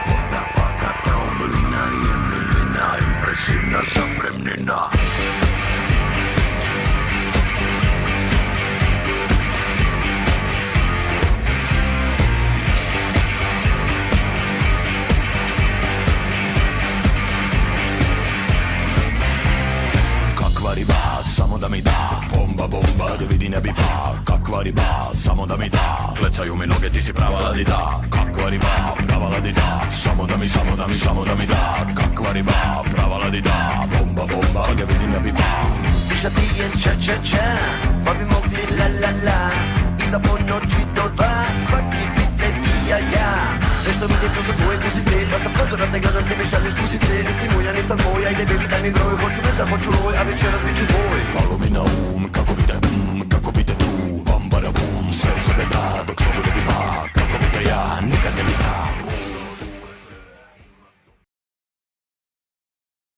porta paka Tomlina i Emilina, impresivna, zapremnina. Kakva riba, samo da mi da. Bomba, bomba, da vidi ne bi pa. Kakva riba, samo da mi da. Klecaju mi noge, ti si prava ladida. Kakva riba, prava ladida. Samo da mi, samo da mi, samo da mi da. Kakva riba, prava ladida. Bomba, bomba, da vidi ne bi pa. Piša pijem ča, pa bi mogli la la la. I za po noći do dva, svaki bit ti ja. Sve što vidim to su tvoje gusice, pa sam prozor da te gledam, tebe šalješ pusice. Nisi moja, nisam tvoja, ide baby daj mi broj, hoću ne hoću loj, a večeras bit ću tvoj. Malo mi na kako bi te